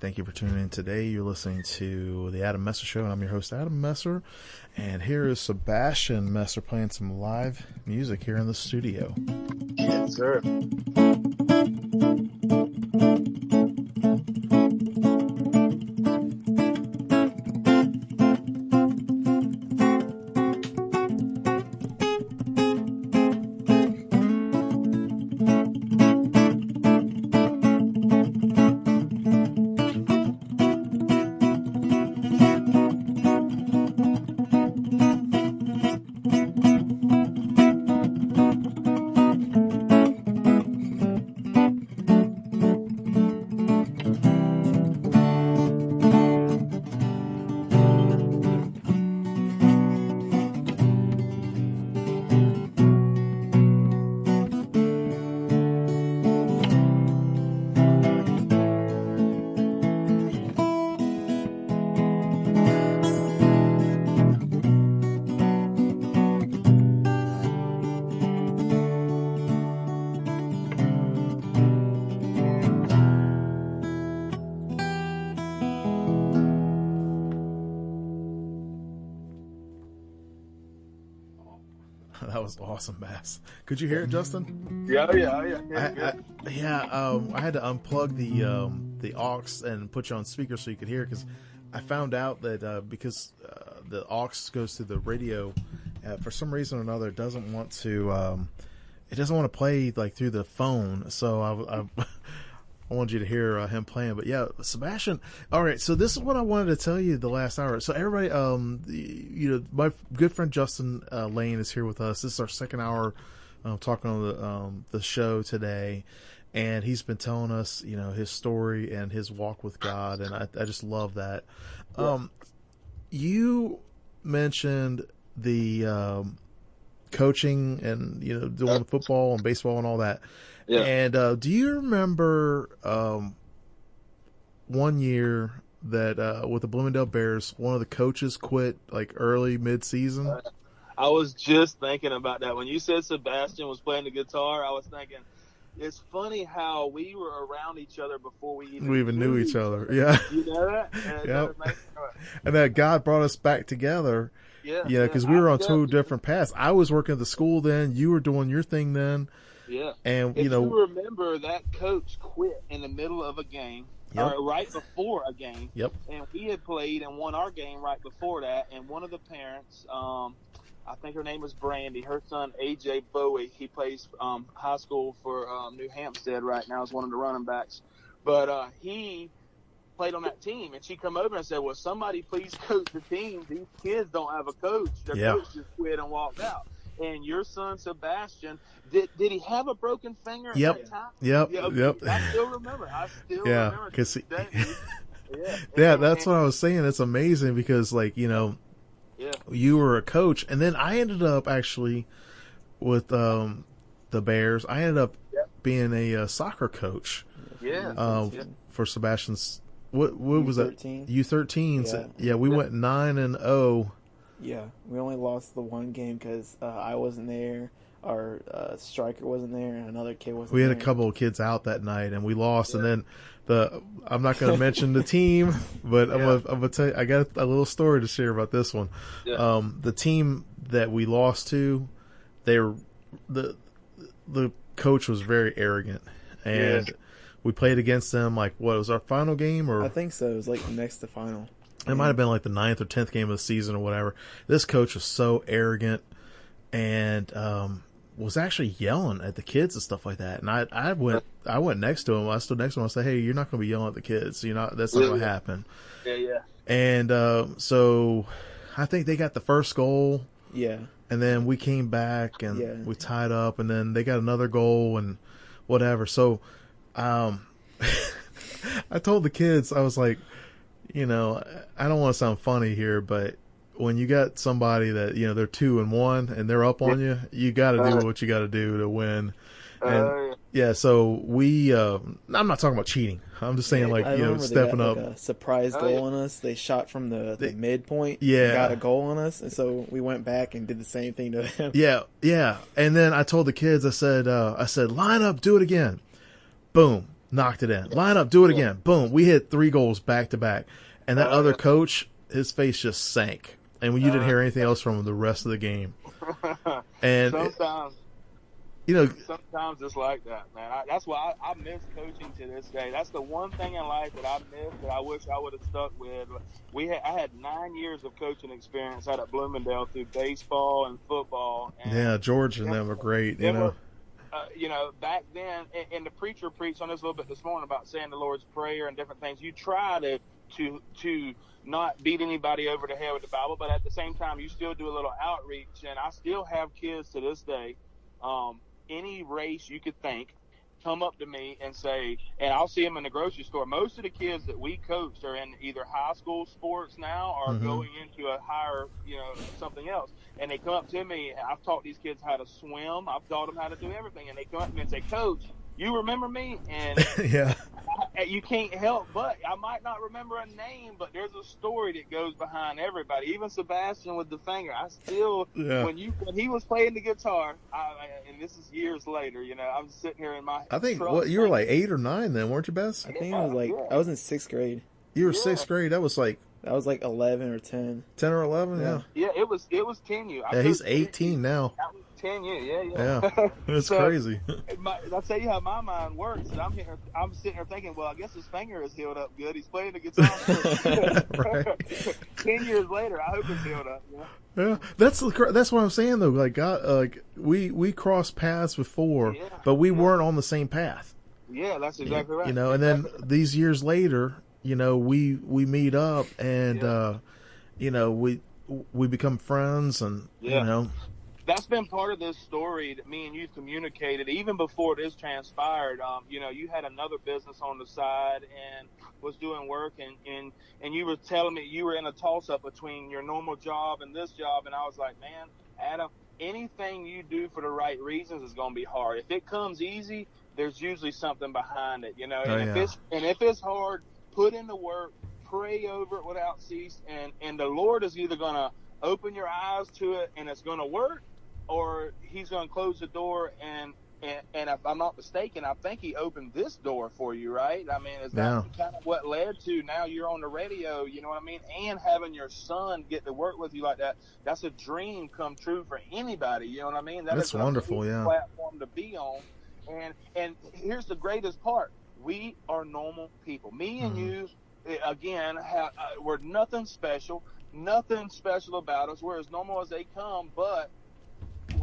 Thank you for tuning in today. You're listening to The Adam Messer Show, and I'm your host, Adam Messer. And here is Sebastian Messer playing some live music here in the studio. Yes, sir. That was awesome, Bass. Could you hear it, Justin? Yeah. I had to unplug the aux and put you on speaker so you could hear it, because I found out that because the aux goes to the radio, for some reason or another, it doesn't want to play like through the phone. So I wanted you to hear him playing. But yeah, Sebastian. All right, so this is what I wanted to tell you the last hour. So everybody, my good friend Justin Lane is here with us. This is our second hour talking on the show today, and he's been telling us, his story and his walk with God, and I just love that. You mentioned the coaching and doing football and baseball and all that. Yeah. And do you remember one year that with the Bloomingdale Bears, one of the coaches quit like early mid-season? I was just thinking about that. When you said Sebastian was playing the guitar, I was thinking, it's funny how we were around each other before we even knew each other. Yeah. You know that? And yep. And that God brought us back together. Yeah. Because we were on two different paths. I was working at the school then. You were doing your thing then. Yeah. And, if you remember, that coach quit in the middle of a game, or right before a game. Yep. And we had played and won our game right before that. And one of the parents, I think her name was Brandy, her son, A.J. Bowie, he plays high school for New Hampstead right now as one of the running backs. But he played on that team. And she come over and said, well, somebody please coach the team. These kids don't have a coach. Their coach just quit and walked out. And your son Sebastian, did he have a broken finger at that time? Yep. I still remember. Because that's what I was saying. It's amazing because, you were a coach, and then I ended up actually with the Bears. I ended up being a soccer coach. For Sebastian's. What was that? U13. Yeah, we went 9-0. Yeah, we only lost the one game because I wasn't there, our striker wasn't there, and another kid wasn't there. We had a couple of kids out that night, and we lost. And then I'm not going to mention the team, but I'm gonna tell you, I got a little story to share about this one. The team that we lost to, the coach was very arrogant, and we played against them. Like, what was our final game? Or I think so. It was like next to final. It might have been like the 9th or 10th game of the season or whatever. This coach was so arrogant and was actually yelling at the kids and stuff like that. And I went next to him. I stood next to him. I said, "Hey, you're not going to be yelling at the kids. That's not going to happen." Yeah. And so I think they got the first goal. Yeah. And then we came back and we tied up. And then they got another goal and whatever. So I told the kids, I was like, I don't want to sound funny here, but when you got somebody that, they're 2-1 and they're up on you, you got to do what you got to do to win. And so we, I'm not talking about cheating. I'm just saying stepping up. A surprise goal on us. They shot from the midpoint. Yeah. Got a goal on us. And so we went back and did the same thing to them. Yeah. And then I told the kids, I said, line up, do it again. Boom. knocked it in. Line up, do it again. Boom. We hit 3 goals back to back. And that other coach, his face just sank. And when you didn't hear anything else from him the rest of the game. And sometimes it's like that, man. That's why I miss coaching to this day. That's the one thing in life that I miss that I wish I would have stuck with. I had 9 years of coaching experience out at Bloomingdale through baseball and football. And George and them were great, back then, and the preacher preached on this a little bit this morning about saying the Lord's Prayer and different things. You try to not beat anybody over the head with the Bible, but at the same time, you still do a little outreach. And I still have kids to this day, any race you could think, come up to me and say, and I'll see them in the grocery store. Most of the kids that we coached are in either high school sports now or going into a higher, something else. And they come up to me. I've taught these kids how to swim. I've taught them how to do everything. And they come up to me and say, Coach, you remember me? And you can't help but, I might not remember a name, but there's a story that goes behind everybody. Even Sebastian with the finger, I still, when he was playing the guitar, and this is years later, I'm sitting here in my I think you were like 8 or 9 then, weren't you, Bess? I think I was in 6th grade. You were 6th grade. That was like 11 or 10. 10 or 11, yeah. It was 10U. Yeah, he's 18 now. 10U, yeah. It's crazy. I'll tell you how my mind works. I'm sitting here thinking, well, I guess his finger is healed up good. He's playing the guitar. Right. 10 years later, I hope it's healed up. Yeah, that's what I'm saying though. Like, God, we crossed paths before, but we weren't on the same path. Yeah, that's exactly right. And then these years later, we meet up and we become friends and That's been part of this story that me and you communicated even before this transpired. You had another business on the side and was doing work, and you were telling me you were in a toss-up between your normal job and this job, and I was like, man, Adam, anything you do for the right reasons is going to be hard. If it comes easy, there's usually something behind it, If it's hard, put in the work, pray over it without cease, and the Lord is either going to open your eyes to it and it's going to work, or he's going to close the door. And if I'm not mistaken, I think he opened this door for you, right? I mean, is that kind of what led to now you're on the radio, you know what I mean? And having your son get to work with you like that, that's a dream come true for anybody, you know what I mean? That's wonderful, platform to be on. And here's the greatest part. We are normal people. Me and you, again, we're nothing special about us. We're as normal as they come, but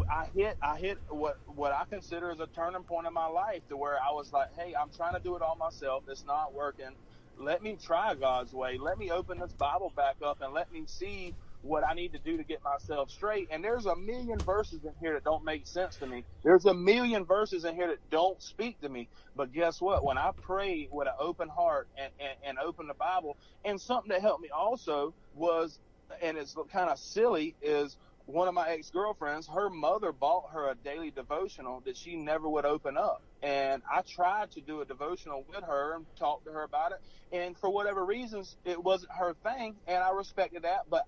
I hit what I consider as a turning point in my life, to where I was like, hey, I'm trying to do it all myself. It's not working. Let me try God's way. Let me open this Bible back up and let me see what I need to do to get myself straight. And there's a million verses in here that don't make sense to me. There's a million verses in here that don't speak to me. But guess what? When I pray with an open heart and open the Bible, and something that helped me also was, and it's kind of silly, is one of my ex-girlfriends, her mother bought her a daily devotional that she never would open up. And I tried to do a devotional with her and talk to her about it. And for whatever reasons, it wasn't her thing. And I respected that. But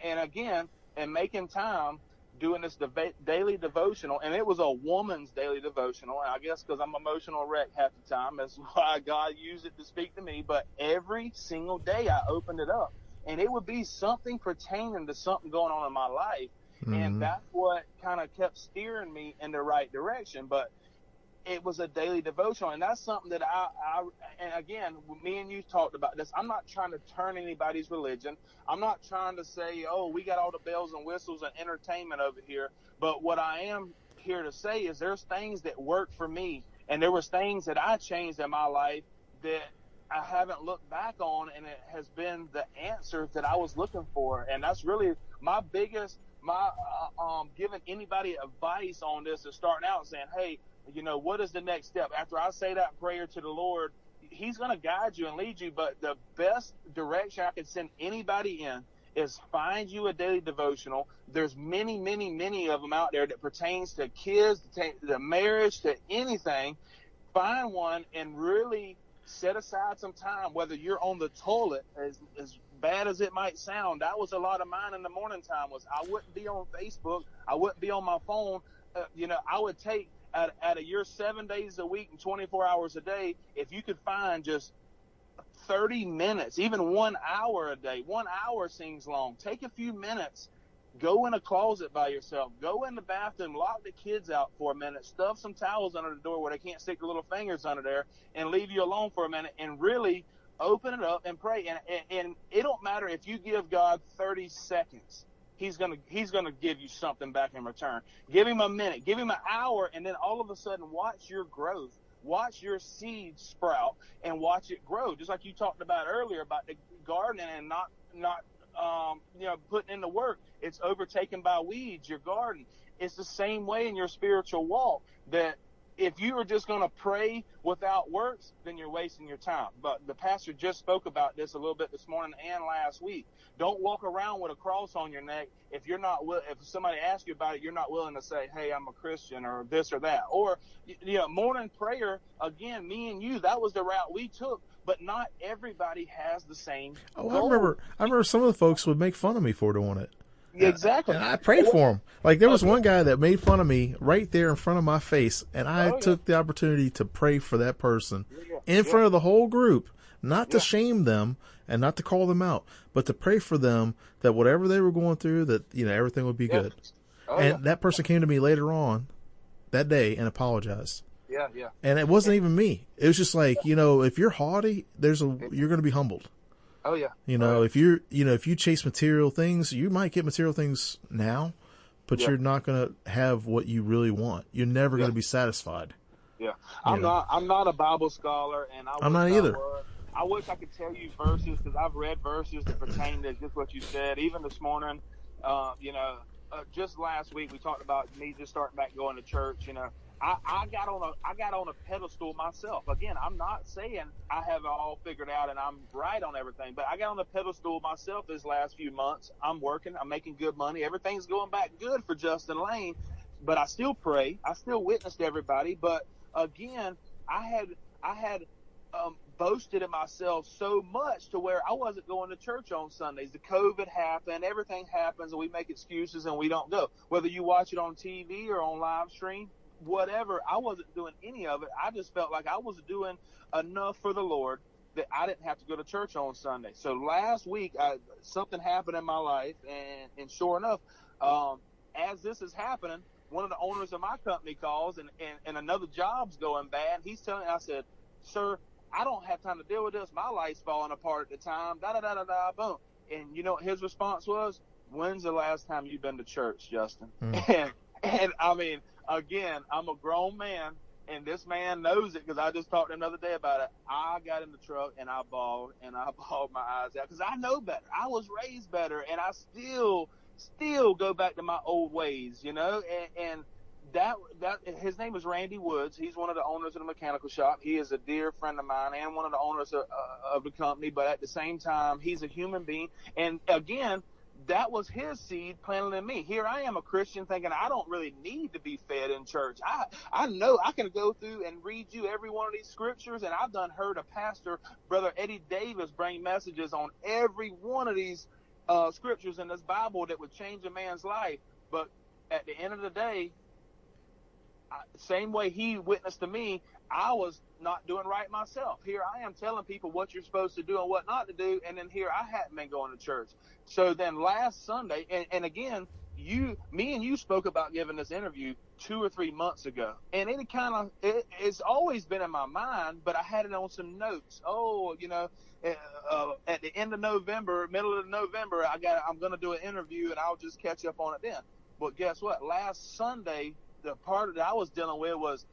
and again, in making time, doing this daily devotional, and it was a woman's daily devotional. And I guess because I'm emotional wreck half the time, that's why God used it to speak to me. But every single day I opened it up, and it would be something pertaining to something going on in my life. And that's what kind of kept steering me in the right direction. But it was a daily devotional, and that's something that and again, me and you talked about this. I'm not trying to turn anybody's religion. I'm not trying to say, oh, we got all the bells and whistles and entertainment over here. But what I am here to say is there's things that work for me, and there was things that I changed in my life that I haven't looked back on, and it has been the answers that I was looking for. And that's really my biggest, giving anybody advice on this is starting out saying, hey, what is the next step? After I say that prayer to the Lord, he's going to guide you and lead you. But the best direction I can send anybody in is find you a daily devotional. There's many, many, many of them out there that pertains to kids, to marriage, to anything. Find one and really set aside some time, whether you're on the toilet, as bad as it might sound. That was a lot of mine in the morning time. Was I wouldn't be on Facebook. I wouldn't be on my phone. I would take out of your 7 days a week and 24 hours a day, if you could find just 30 minutes, even 1 hour a day, 1 hour seems long. Take a few minutes, go in a closet by yourself, go in the bathroom, lock the kids out for a minute, stuff some towels under the door where they can't stick their little fingers under there, and leave you alone for a minute, and really open it up and pray. And it don't matter if you give God 30 seconds. He's gonna give you something back in return. Give him a minute, give him an hour, and then all of a sudden watch your growth. Watch your seed sprout and watch it grow. Just like you talked about earlier about the gardening and not putting in the work. It's overtaken by weeds, your garden. It's the same way in your spiritual walk, that if you are just going to pray without works, then you're wasting your time. But the pastor just spoke about this a little bit this morning and last week. Don't walk around with a cross on your neck if somebody asks you about it, you're not willing to say, hey, I'm a Christian, or this or that. Or, morning prayer, again, me and you, that was the route we took. But not everybody has the same goal. I remember some of the folks would make fun of me for doing it. Exactly. And I prayed for him. Like, there was one guy that made fun of me right there in front of my face, and I took the opportunity to pray for that person in front of the whole group, not to shame them and not to call them out, but to pray for them that whatever they were going through, that, everything would be good. That person came to me later on that day and apologized. Yeah. And it wasn't even me. It was just like, if you're haughty, you're going to be humbled. Oh yeah. If you chase material things, you might get material things now, but you're not going to have what you really want. You're never going to be satisfied. Yeah. I'm not a Bible scholar, and I'm not either. I wish I could tell you verses, because I've read verses that pertain to just what you said. Even this morning, just last week we talked about me just starting back going to church. I got on a pedestal myself. Again, I'm not saying I have it all figured out and I'm right on everything, but I got on a pedestal myself this last few months. I'm working, I'm making good money, everything's going back good for Justin Lane, but I still pray, I still witness to everybody. But again, I had boasted in myself so much to where I wasn't going to church on Sundays. The COVID happened, everything happens, and we make excuses and we don't go. Whether you watch it on TV or on live stream, whatever, I wasn't doing any of it. I just felt like I was doing enough for the Lord that I didn't have to go to church on Sunday. So last week, something happened in my life, and sure enough, as this is happening, one of the owners of my company calls, and another job's going bad. He's telling me, I said, sir, I don't have time to deal with this. My life's falling apart at the time, boom. And you know what his response was? When's the last time you've been to church, Justin? And I mean, again, I'm a grown man, and this man knows it because I just talked to him the other day about it. I got in the truck and I bawled my eyes out because I know better. I was raised better, and I still go back to my old ways, and that his name is Randy Woods. He's one of the owners of the mechanical shop. He is a dear friend of mine and one of the owners of the company, but at the same time, he's a human being. And again, that was his seed planted in me. Here I am, a Christian, thinking I don't really need to be fed in church. I know I can go through and read you every one of these scriptures, and I've heard a pastor, Brother Eddie Davis, bring messages on every one of these scriptures in this Bible that would change a man's life. But at the end of the day, same way he witnessed to me, I was not doing right myself. Here I am telling people what you're supposed to do and what not to do, and then here I hadn't been going to church. So then last Sunday, and again, me and you spoke about giving this interview 2 or 3 months ago, and it's always been in my mind, but I had it on some notes. At the end of November, middle of November, I'm going to do an interview, and I'll just catch up on it then. But guess what? Last Sunday, the part that I was dealing with was,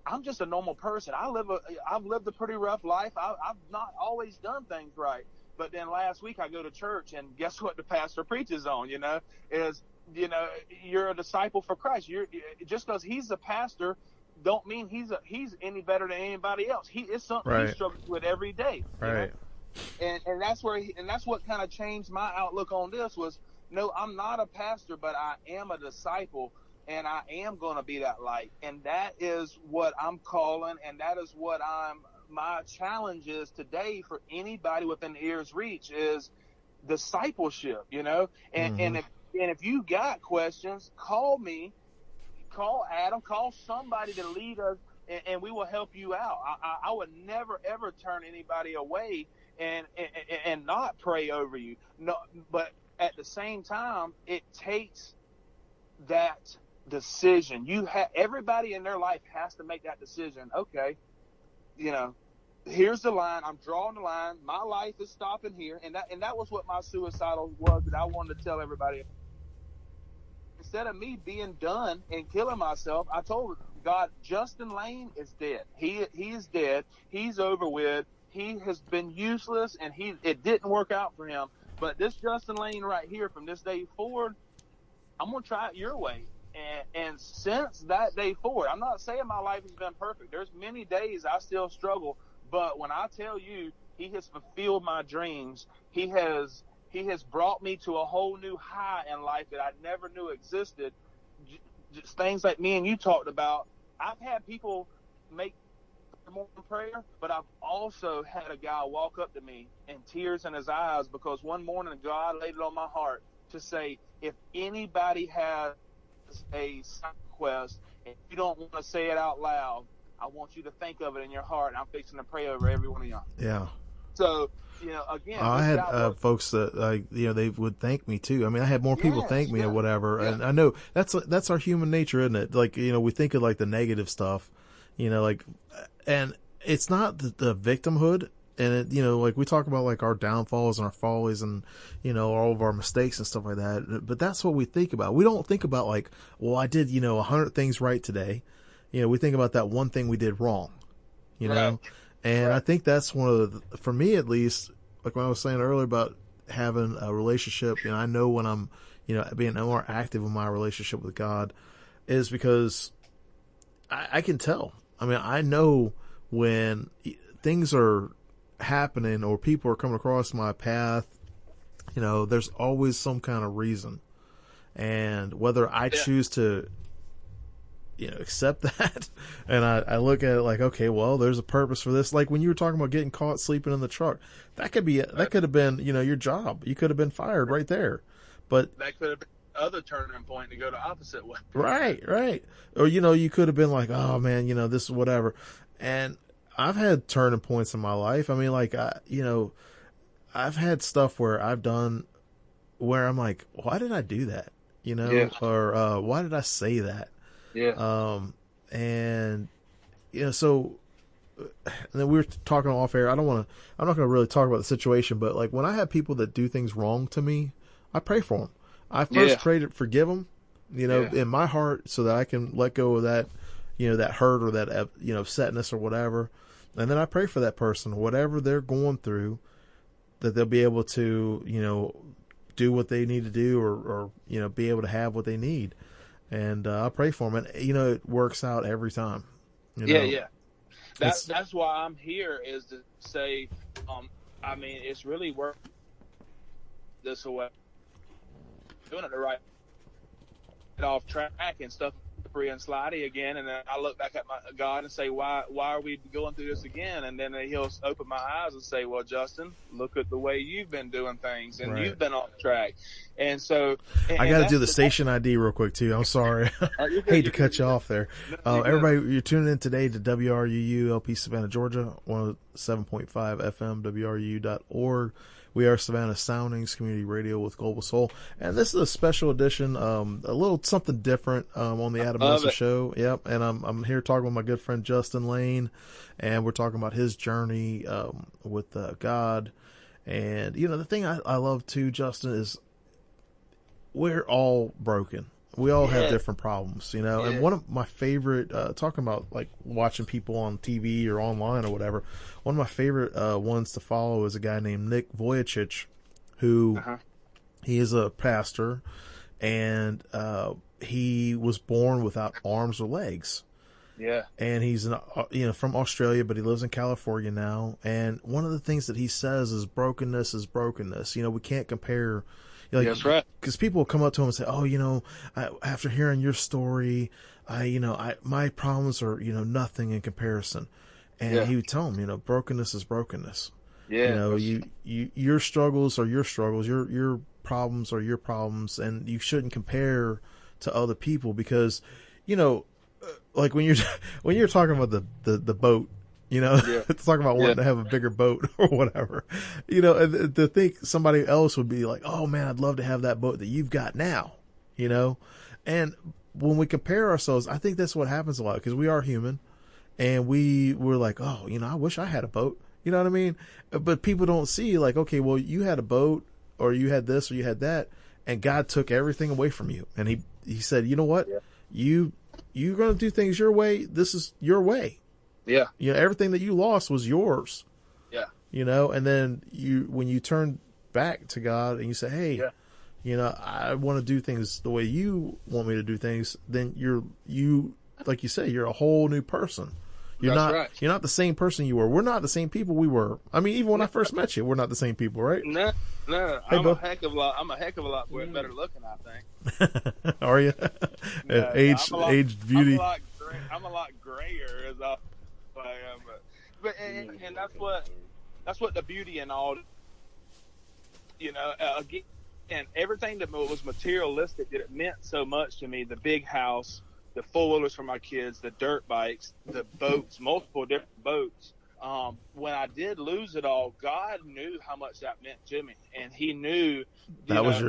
I'm just a normal person. I've lived a pretty rough life. I've not always done things right. But then last week I go to church, and guess what the pastor preaches on, you're a disciple for Christ. Just because he's a pastor don't mean he's any better than anybody else. It's something he struggles with every day. Right. And that's what kind of changed my outlook on this was, no, I'm not a pastor, but I am a disciple. And I am going to be that light. And that is what I'm calling, and that is what my challenge is today for anybody within ear's reach is discipleship, And if you got questions, call me, call Adam, call somebody to lead us, and we will help you out. I would never ever turn anybody away and not pray over you. No, but at the same time, it takes that decision. Everybody in their life has to make that decision. Okay, here's the line. I'm drawing the line. My life is stopping here, and that was what my suicidal was. That I wanted to tell everybody. Instead of me being done and killing myself, I told God, Justin Lane is dead. He is dead. He's over with. He has been useless, and it didn't work out for him. But this Justin Lane right here, from this day forward, I'm gonna try it your way. And since that day forward, I'm not saying my life has been perfect. There's many days I still struggle, but when I tell you, he has fulfilled my dreams. He has brought me to a whole new high in life that I never knew existed. Just things like me and you talked about. I've had people make more prayer, but I've also had a guy walk up to me and tears in his eyes because one morning God laid it on my heart to say, if anybody has a side quest and you don't want to say it out loud, I want you to think of it in your heart, and I'm fixing to pray over every one of y'all. Yeah. So, again, I had folks that they would thank me too. I mean, I had more people thank me or whatever, and I know that's our human nature, isn't it? Like, we think of like the negative stuff, and it's not the victimhood, and it, like we talk about like our downfalls and our follies and all of our mistakes and stuff like that. But that's what we think about. We don't think about like, well, I did 100 things right today. We think about that one thing we did wrong. Right. And I think that's one of for me at least, like when I was saying earlier about having a relationship, I know when I'm, being more active in my relationship with God is because I can tell. I mean, I know when things are happening or people are coming across my path, there's always some kind of reason. And whether I choose to accept that. And I look at it like, okay, well, there's a purpose for this. Like when you were talking about getting caught sleeping in the truck, that could have been, your job. You could have been fired right there. But that could have been other turning point to go the opposite way. Right. Or, you could have been like, oh man, this is whatever. And I've had turning points in my life. I mean, like, I've had stuff where I've done where I'm like, why did I do that? Or, why did I say that? Yeah. And so and then we were talking off air. I'm not going to really talk about the situation, but like when I have people that do things wrong to me, I pray for them. I first pray to forgive them, in my heart so that I can let go of that, that hurt or that, upsetness or whatever. And then I pray for that person, whatever they're going through, that they'll be able to, do what they need to do or be able to have what they need. And I pray for them, and it works out every time. Yeah. That's why I'm here, is to say, I mean, it's really worked this way, doing it the right, get off track and stuff, free and slidey again, and then I look back at my God and say, why are we going through this again? And then He'll open my eyes and say, well, Justin, look at the way you've been doing things, and you've been off track. And so I got to do the station ID real quick too. I'm sorry. Hate to cut you off there. Everybody, you're tuning in today to WRUU LP Savannah, Georgia, 107.5 FM, WRUU.org. We are Savannah Soundings Community Radio with Global Soul, and this is a special edition, a little something different on the Adam Mercer Show. Yep, and I'm here talking with my good friend Justin Lane, and we're talking about his journey with God. And the thing I love too, Justin, is we're all broken. We all have different problems, and one of my favorite, talking about like watching people on TV or online or whatever, one of my favorite ones to follow is a guy named Nick Vujicic, who he is a pastor, and he was born without arms or legs. Yeah. And he's from Australia, but he lives in California now. And one of the things that he says is brokenness is brokenness. We can't compare. That's right. Because people will come up to him and say, "Oh, after hearing your story, my problems are nothing in comparison." And he would tell him, brokenness is brokenness. Yeah. Your struggles are your struggles. Your problems are your problems, and you shouldn't compare to other people because you know, like when you're talking about the boat, you know, Yeah. talking about wanting to have a bigger boat or whatever, you know, and to think somebody else would be like, oh man, I'd love to have that boat that you've got now, you know, and when we compare ourselves, I think that's what happens a lot because we are human, and we're like, oh, you know, I wish I had a boat, you know what I mean? But people don't see like, okay, well, you had a boat, or you had this, or you had that, and God took everything away from you, and he said, you know what, you're going to do things your way. This is your way. Yeah. You know, everything that you lost was yours. Yeah. You know, and then when you turn back to God and you say, hey, you know, I want to do things the way you want me to do things, then you like you say, you're a whole new person. You're not the same person you were. We're not the same people we were. I mean, even when I first met you, we're not the same people, right? No. Hey, I'm a heck of a lot better looking, I think. Are you? No, Age, beauty. I'm a lot grayer as I am, but and that's what the beauty and all, you know, again, and everything that was materialistic, that it meant so much to me. The big house, the four-wheelers for my kids, the dirt bikes, the boats, multiple different boats. When I did lose it all, God knew how much that meant to me, and He knew that was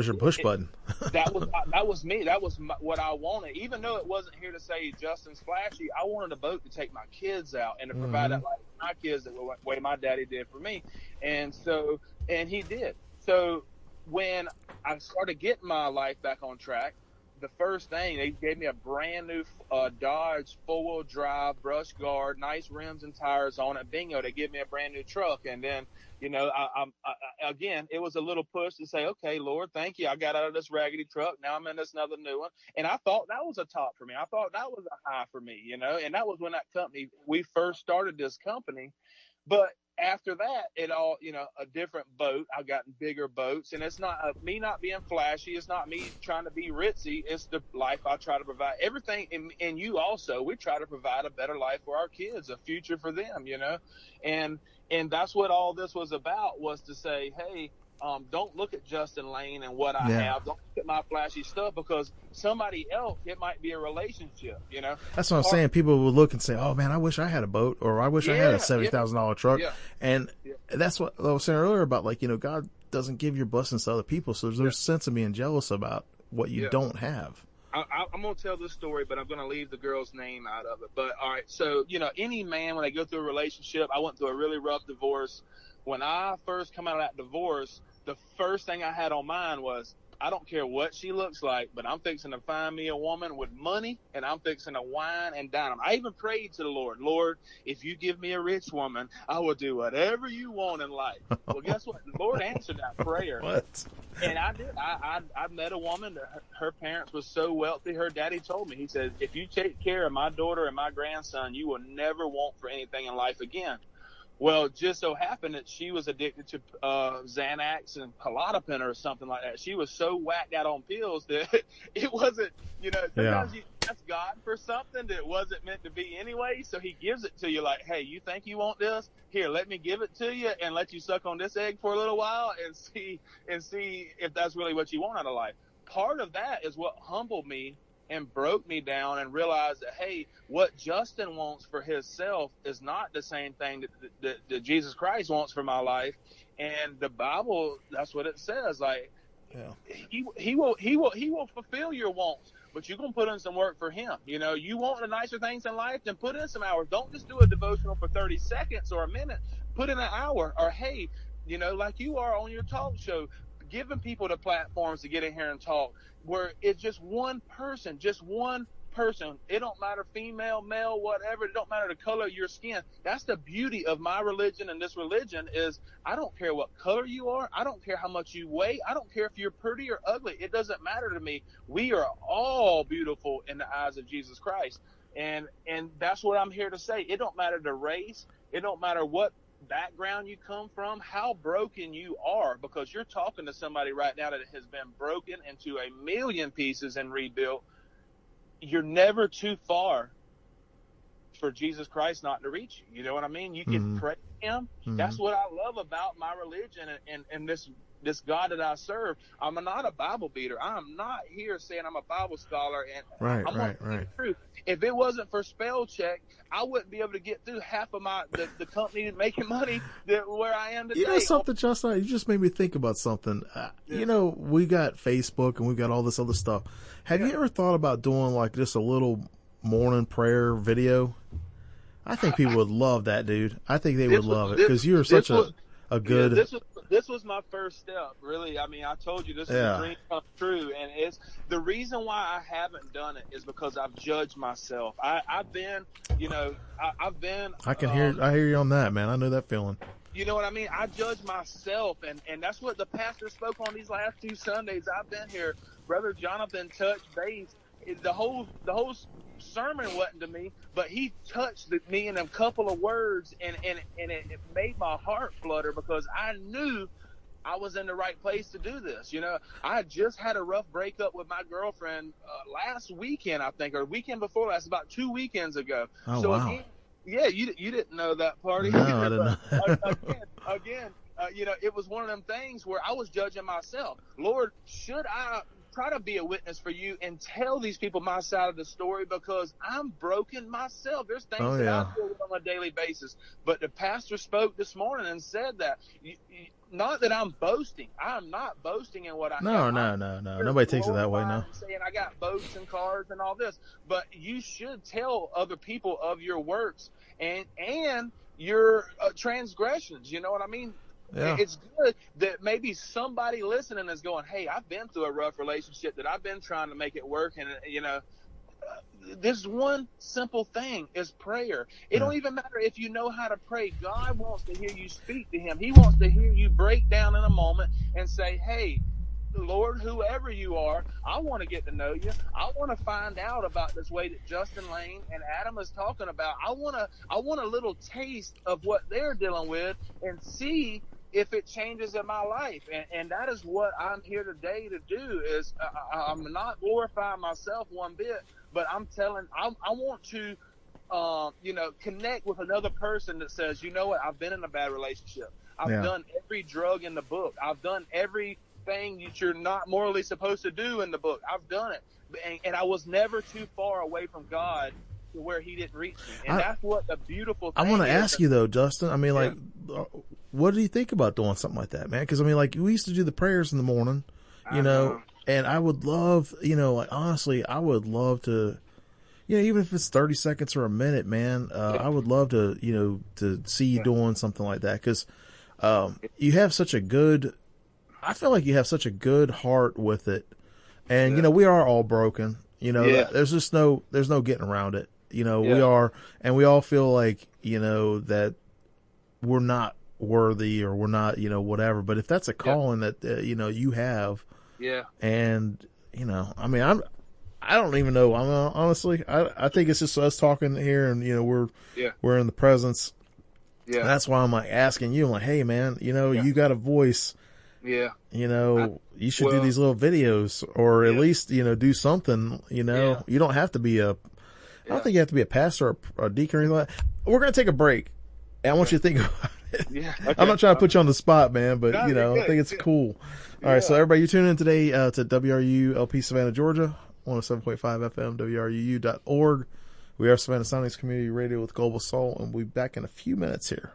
your push button. that was me. That was what I wanted. Even though it wasn't here to say Justin's flashy, I wanted a boat to take my kids out and to provide that life for my kids the way my daddy did for me, and He did. So when I started getting my life back on track, the first thing, they gave me a brand new Dodge 4-wheel drive, brush guard, nice rims and tires on it. Bingo, they give me a brand new truck. And then, you know, again, it was a little push to say, okay, Lord, thank you. I got out of this raggedy truck. Now I'm in this another new one. And I thought that was a top for me. I thought that was a high for me, you know, and that was when we first started this company. But after that, it all, you know, a different boat. I've gotten bigger boats, and it's not me not being flashy. It's not me trying to be ritzy. It's the life I try to provide. Everything, and you also, we try to provide a better life for our kids, a future for them, you know, and that's what all this was about, was to say, hey, don't look at Justin Lane and what I have. Don't look at my flashy stuff, because somebody else, it might be a relationship, you know. That's what I'm saying. People will look and say, oh man, I wish I had a boat, or I wish I had a $70,000 truck. And that's what I was saying earlier about, like, you know, God doesn't give your blessings to other people. So there's no sense of being jealous about what you don't have. I'm going to tell this story, but I'm going to leave the girl's name out of it. But all right. So, you know, any man, when they go through a relationship, I went through a really rough divorce. When I first come out of that divorce, the first thing I had on mind was, I don't care what she looks like, but I'm fixing to find me a woman with money, and I'm fixing to wine and dine them. I even prayed to the Lord, Lord, if you give me a rich woman, I will do whatever you want in life. Well, guess what? The Lord answered that prayer. What? And I did. I met a woman that her parents were so wealthy. Her daddy told me, he said, if you take care of my daughter and my grandson, you will never want for anything in life again. Well, it just so happened that she was addicted to Xanax and Klonopin or something like that. She was so whacked out on pills that it wasn't, you know, sometimes you ask God for something that wasn't meant to be anyway. So He gives it to you like, hey, you think you want this? Here, let me give it to you and let you suck on this egg for a little while and see if that's really what you want out of life. Part of that is what humbled me and broke me down, and realized that, hey, what Justin wants for himself is not the same thing that Jesus Christ wants for my life. And the Bible, that's what it says. Like, he will fulfill your wants, but you're going to put in some work for Him. You know, you want the nicer things in life, then put in some hours. Don't just do a devotional for 30 seconds or a minute. Put in an hour. Or, hey, you know, like you are on your talk show, giving people the platforms to get in here and talk, where it's just one person. It don't matter, female, male, whatever. It don't matter the color of your skin. That's the beauty of my religion, and this religion is, I don't care what color you are. I don't care how much you weigh. I don't care if you're pretty or ugly. It doesn't matter to me. We are all beautiful in the eyes of Jesus Christ. And that's what I'm here to say. It don't matter the race. It don't matter what background you come from, how broken you are, because you're talking to somebody right now that has been broken into a million pieces and rebuilt. You're never too far for Jesus Christ not to reach you. You know what I mean? You can pray am. Mm-hmm. That's what I love about my religion and this God that I serve. I'm not a Bible beater. I'm not here saying I'm a Bible scholar, and Right, I'm right. the truth. If it wasn't for spell check, I wouldn't be able to get through half of the company making money where I am today. You know something, Justin? You just made me think about something. You know, we got Facebook and we got all this other stuff. Have you ever thought about doing like just a little morning prayer video? I think people would love that, dude. I think they would love it because you're such a good. Yeah, this was my first step, really. I mean, I told you this is a dream come true, and it's the reason why I haven't done it is because I've judged myself. I've been, you know, I've been. I hear you on that, man. I know that feeling. You know what I mean? I judge myself, and that's what the pastor spoke on these last 2 Sundays I've been here. Brother Jonathan touched base. The whole sermon wasn't to me, but he touched me in a couple of words, and it made my heart flutter because I knew I was in the right place to do this. You know, I just had a rough breakup with my girlfriend last weekend, I think, or weekend before last, about 2 weekends ago. Oh, so wow. again, yeah, you didn't know that party. No, I didn't know. again, you know, it was one of them things where I was judging myself. Lord, should I try to be a witness for you and tell these people my side of the story, because I'm broken myself. There's things that I deal with on a daily basis. But the pastor spoke this morning and said that, not that I'm boasting. I'm not boasting in what I have. No. Nobody takes it that way, no. Saying I got boats and cars and all this. But you should tell other people of your works and your transgressions. You know what I mean? Yeah. It's good that maybe somebody listening is going, hey, I've been through a rough relationship that I've been trying to make it work. And, you know, this one simple thing is prayer. It don't even matter if you know how to pray. God wants to hear you speak to him. He wants to hear you break down in a moment and say, hey, Lord, whoever you are, I want to get to know you. I want to find out about this way that Justin Lane and Adam is talking about. I want a little taste of what they're dealing with and see if it changes in my life. And that is what I'm here today to do. Is I'm not glorifying myself one bit, but I'm telling, I want to, you know, connect with another person that says, you know what, I've been in a bad relationship. I've done every drug in the book. I've done everything that you're not morally supposed to do in the book. I've done it. And I was never too far away from God to where he didn't reach me. And that's what the beautiful thing is. I want to ask you, though, Justin, I mean, like, what do you think about doing something like that, man? Because, I mean, like, we used to do the prayers in the morning, you know, and I would love, you know, like, honestly, I would love to, you know, even if it's 30 seconds or a minute, man, I would love to, you know, to see you doing something like that. Because you have such a good, I feel like you have such a good heart with it. And, you know, we are all broken, you know, there's just there's no getting around it. You know, we are, and we all feel like, you know, that we're not worthy or we're not, you know, whatever. But if that's a calling that, you know, you have, and, you know, I mean, I don't even know. Honestly, I think it's just us talking here and, you know, we're in the presence. Yeah. That's why I'm like asking you, I'm like, hey man, you know, you got a voice. Yeah. You know, you should do these little videos or at least, you know, do something, you know, you don't have to be I don't think you have to be a pastor or a deacon or anything like that. We're going to take a break. And I want you to think about it. Okay. I'm not trying to put you on the spot, man, but, you know, I think it's cool. All right, so everybody, you tune in today to WRU LP Savannah, Georgia, 107.5 FM, WRUU.org. We are Savannah Soundings Community Radio with Global Soul, and we'll be back in a few minutes here.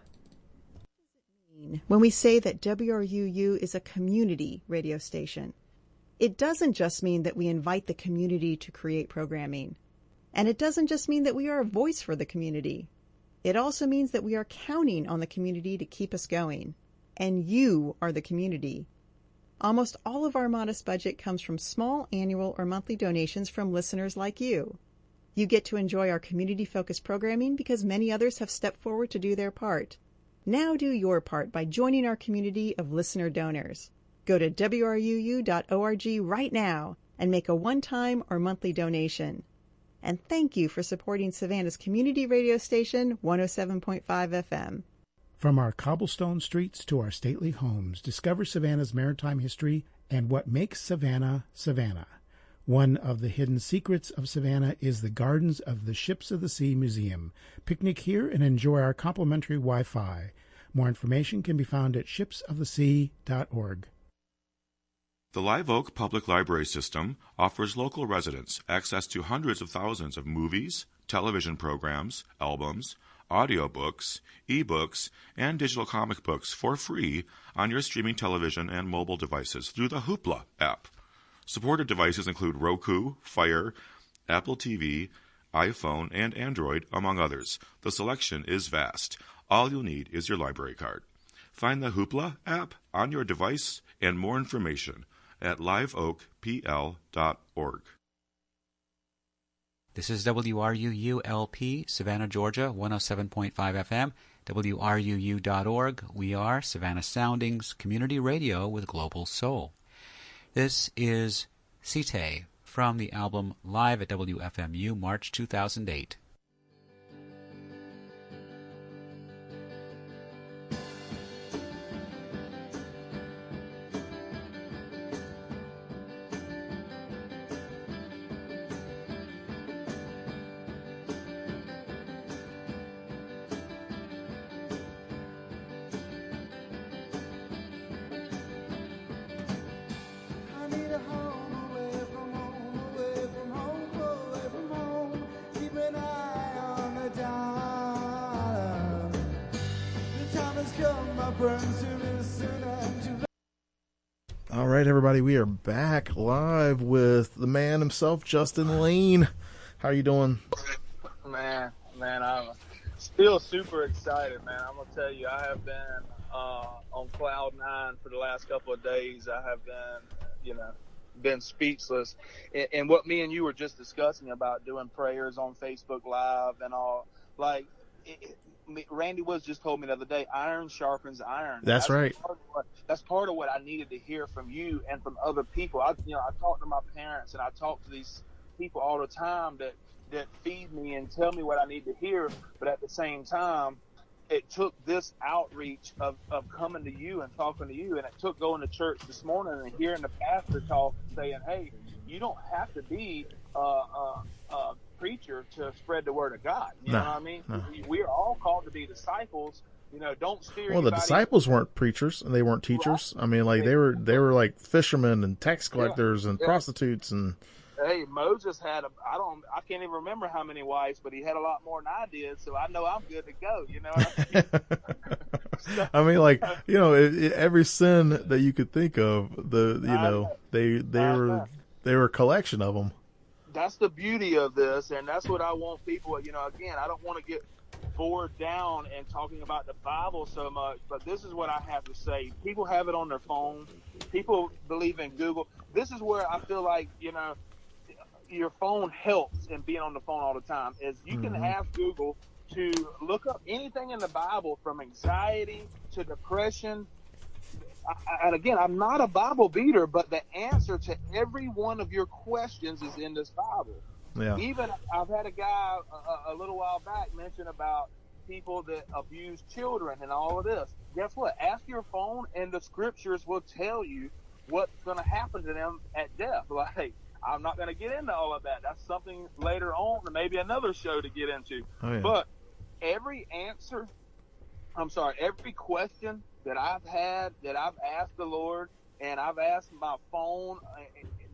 When we say that WRUU is a community radio station, it doesn't just mean that we invite the community to create programming. And it doesn't just mean that we are a voice for the community. It also means that we are counting on the community to keep us going. And you are the community. Almost all of our modest budget comes from small annual or monthly donations from listeners like you. You get to enjoy our community-focused programming because many others have stepped forward to do their part. Now do your part by joining our community of listener donors. Go to WRUU.org right now and make a one-time or monthly donation. And thank you for supporting Savannah's community radio station, 107.5 FM. From our cobblestone streets to our stately homes, discover Savannah's maritime history and what makes Savannah, Savannah. One of the hidden secrets of Savannah is the Gardens of the Ships of the Sea Museum. Picnic here and enjoy our complimentary Wi-Fi. More information can be found at shipsofthesea.org. The Live Oak Public Library System offers local residents access to hundreds of thousands of movies, television programs, albums, audiobooks, e-books, and digital comic books for free on your streaming television and mobile devices through the Hoopla app. Supported devices include Roku, Fire, Apple TV, iPhone, and Android, among others. The selection is vast. All you'll need is your library card. Find the Hoopla app on your device and more information at liveoakpl.org. This is WRUU-LP, Savannah, Georgia, 107.5 FM, WRUU.org. We are Savannah Soundings Community Radio with Global Soul. This is Cite from the album Live at WFMU, March 2008. All right, everybody, we are back live with the man himself, Justin Lane. How are you doing? Man, I'm still super excited, man. I'm going to tell you, I have been on cloud nine for the last couple of days. I have been speechless. And what me and you were just discussing about doing prayers on Facebook Live and all, like, Randy Woods just told me the other day, iron sharpens iron. That's right. That's part of what I needed to hear from you and from other people. I talk to my parents and I talk to these people all the time that feed me and tell me what I need to hear. But at the same time, it took this outreach of coming to you and talking to you, and it took going to church this morning and hearing the pastor talk and saying, hey, you don't have to be a preacher to spread the word of God. You know what I mean? No. We are all called to be disciples. Don't steer Well, the disciples weren't preachers and they weren't teachers. Right. I mean, like they were like fishermen and tax collectors and prostitutes and. Hey, Moses had I can't even remember how many wives, but he had a lot more than I did, so I know I'm good to go, you know what I mean? I mean, every sin that you could think of, they were a collection of them. That's the beauty of this, and that's what I want people, again, I don't want to get bored down and talking about the Bible so much, but this is what I have to say. People have it on their phone. People believe in Google. This is where I feel like, your phone helps in being on the phone all the time, is you can ask Google to look up anything in the Bible from anxiety to depression. And again, I'm not a Bible beater, but the answer to every one of your questions is in this Bible. Yeah. Even I've had a guy a little while back mention about people that abuse children and all of this. Guess what? Ask your phone and the scriptures will tell you what's going to happen to them at death. Like, I'm not going to get into all of that. That's something later on, or maybe another show to get into. Oh, yeah. But every question that I've had, that I've asked the Lord, and I've asked my phone,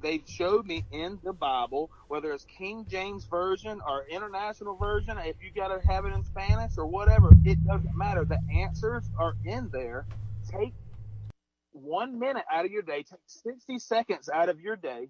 they've showed me in the Bible, whether it's King James Version or International Version, if you got to have it in Spanish or whatever, it doesn't matter. The answers are in there. Take 1 minute out of your day, take 60 seconds out of your day,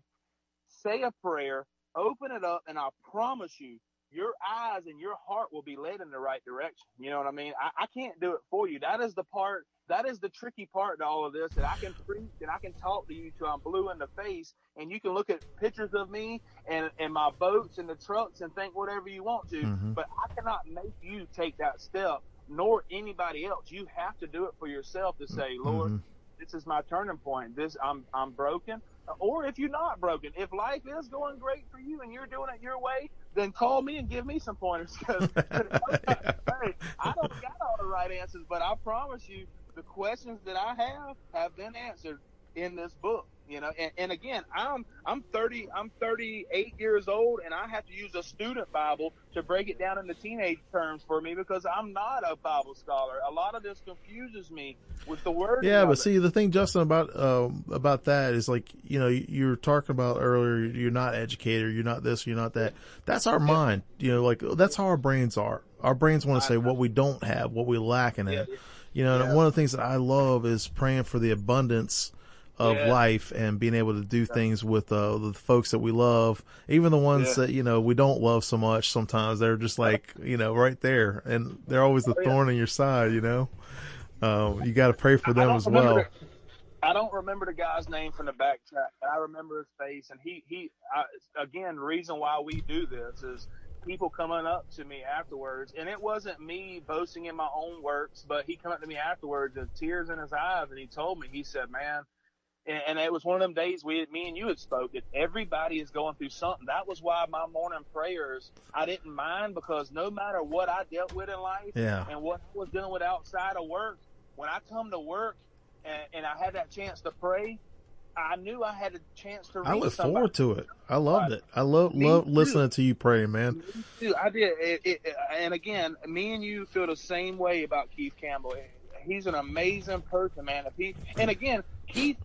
say a prayer, open it up, and I promise you, your eyes and your heart will be led in the right direction. You know what I mean? I can't do it for you. That is the tricky part to all of this, that I can preach and I can talk to you till I'm blue in the face, and you can look at pictures of me and my boats and the trucks and think whatever you want to, but I cannot make you take that step, nor anybody else. You have to do it for yourself to say, Lord, this is my turning point. I'm broken. Or if you're not broken, if life is going great for you and you're doing it your way, then call me and give me some pointers. Because hey, I don't got all the right answers, but I promise you, the questions that I have been answered in this book. you know. And again, I'm 38 years old, and I have to use a student Bible to break it down into teenage terms for me because I'm not a Bible scholar. A lot of this confuses me with the word. Yeah, but see, the thing, Justin, about that is, like, you know, you were talking about earlier, you're not educated, you're not this, you're not that. That's our mind, you know, like, that's how our brains are. Our brains want to say what we don't have, what we lack in it. You know, and one of the things that I love is praying for the abundance of life and being able to do things with the folks that we love, even the ones that, you know, we don't love so much. Sometimes they're just like, you know, right there, and they're always the thorn in your side, you know. You got to pray for them as well. I don't remember the guy's name from the backtrack. I remember his face, and again, the reason why we do this is people coming up to me afterwards, and it wasn't me boasting in my own works, but he came up to me afterwards with tears in his eyes, and he told me, he said, man, and it was one of them days me and you had spoke, that everybody is going through something. That was why my morning prayers, I didn't mind, because no matter what I dealt with in life and what I was dealing with outside of work, when I come to work and I had that chance to pray, I knew I had a chance to reach somebody. I look forward to it. I loved it. I love listening to you pray, man. Me too. I did. And again, me and you feel the same way about Keith Campbell. He's an amazing person, man. And again, Keith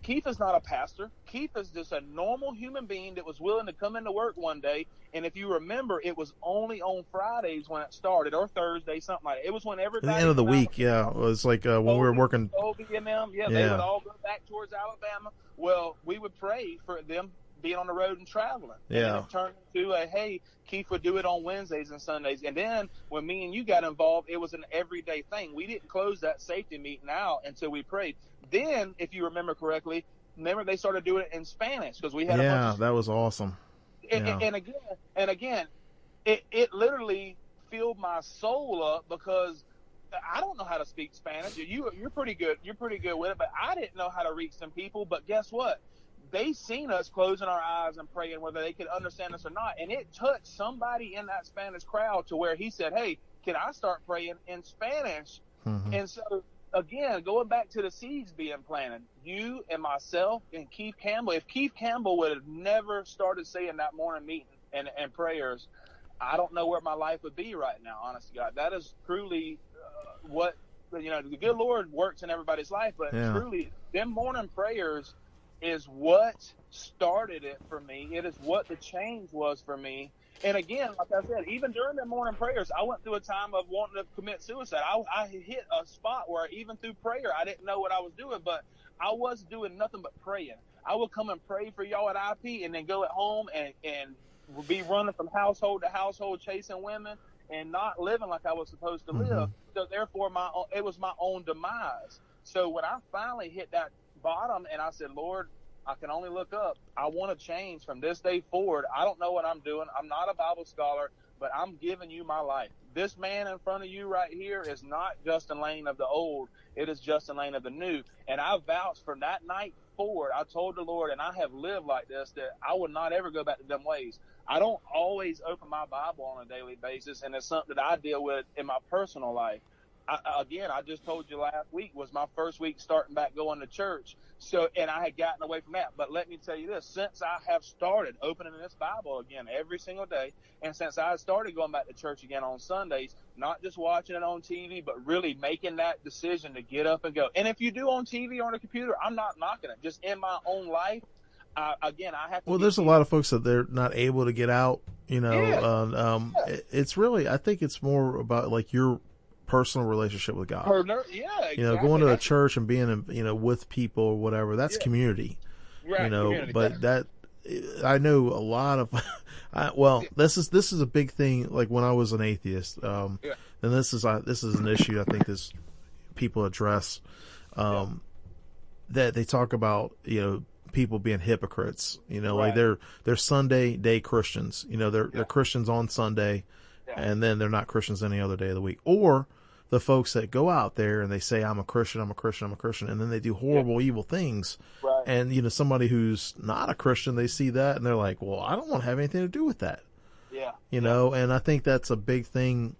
is not a pastor. Keith is just a normal human being that was willing to come into work one day. And if you remember, it was only on Fridays when it started, or Thursday, something like that. It was when everybody. At the end of the week, it was like when we were working. Toby and them, they would all go back towards Alabama. Well, we would pray for them being on the road and traveling. Yeah. And it turned into hey, Keith would do it on Wednesdays and Sundays. And then when me and you got involved, it was an everyday thing. We didn't close that safety meeting out until we prayed. Then, if you remember correctly, they started doing it in Spanish because we had a bunch of that was awesome. And again, it literally filled my soul up because I don't know how to speak Spanish. You're pretty good. You're pretty good with it, but I didn't know how to reach some people. But guess what? They seen us closing our eyes and praying, whether they could understand us or not. And it touched somebody in that Spanish crowd to where he said, hey, can I start praying in Spanish? Mm-hmm. And so, again, going back to the seeds being planted, you and myself and Keith Campbell, if Keith Campbell would have never started saying that morning meeting and prayers, I don't know where my life would be right now, honest to God. That is truly what, you know, the good Lord works in everybody's life, but truly, them morning prayers is what started it for me. It is what the change was for me. And again, like I said, even during the morning prayers, I went through a time of wanting to commit suicide. I hit a spot where even through prayer, I didn't know what I was doing, but I was doing nothing but praying. I would come and pray for y'all at IP and then go at home and be running from household to household, chasing women and not living like I was supposed to live. So therefore, it was my own demise. So when I finally hit that bottom and I said, Lord, I can only look up. I want to change from this day forward. I don't know what I'm doing. I'm not a Bible scholar, but I'm giving you my life. This man in front of you right here is not Justin Lane of the old. It is Justin Lane of the new. And I vouched from that night forward. I told the Lord, and I have lived like this, that I would not ever go back to them ways. I don't always open my Bible on a daily basis, and it's something that I deal with in my personal life. I just told you last week was my first week starting back going to church. So, and I had gotten away from that. But let me tell you this, since I have started opening this Bible again every single day, and since I started going back to church again on Sundays, not just watching it on TV, but really making that decision to get up and go. And if you do on TV or on a computer, I'm not knocking it. Just in my own life, I have to. Well, there's a lot of folks that they're not able to get out, you know. It's really, I think it's more about like your personal relationship with God. Exactly. You know, going to a church and being, you know, with people or whatever, that's community. Right, you know, community, but that, I know a lot of, this is a big thing. Like when I was an atheist, and this is an issue I think this people address, that they talk about, you know, people being hypocrites, you know, like they're Sunday day Christians, you know, they're Christians on Sunday, and then they're not Christians any other day of the week. Or the folks that go out there and they say, I'm a Christian, I'm a Christian, I'm a Christian, and then they do horrible, evil things. Right. And, you know, somebody who's not a Christian, they see that and they're like, well, I don't want to have anything to do with that. Yeah. You know, and I think that's a big thing,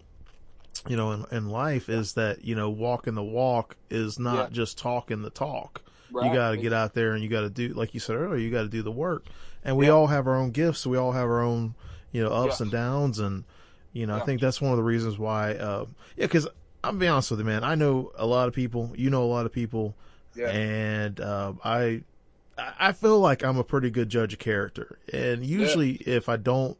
you know, in life is that, you know, walking the walk is not just talking the talk. You got to get out there and you got to do, like you said earlier, you got to do the work. And we all have our own gifts. We all have our own, ups and downs. And, I think that's one of the reasons why, because I'll be honest with you, man, I know a lot of people, a lot of people, and I feel like I'm a pretty good judge of character. And usually if I don't,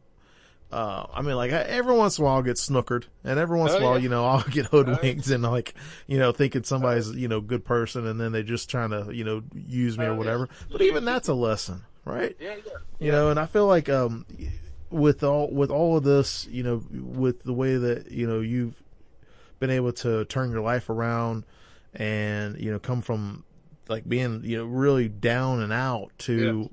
every once in a while I'll get snookered, and every once in a while, I'll get hoodwinked and thinking somebody's, good person, and then they're just trying to, use me or whatever. But even that's a lesson, right? And I feel like, with all of this, with the way that, you've been able to turn your life around and, come from like being, really down and out to,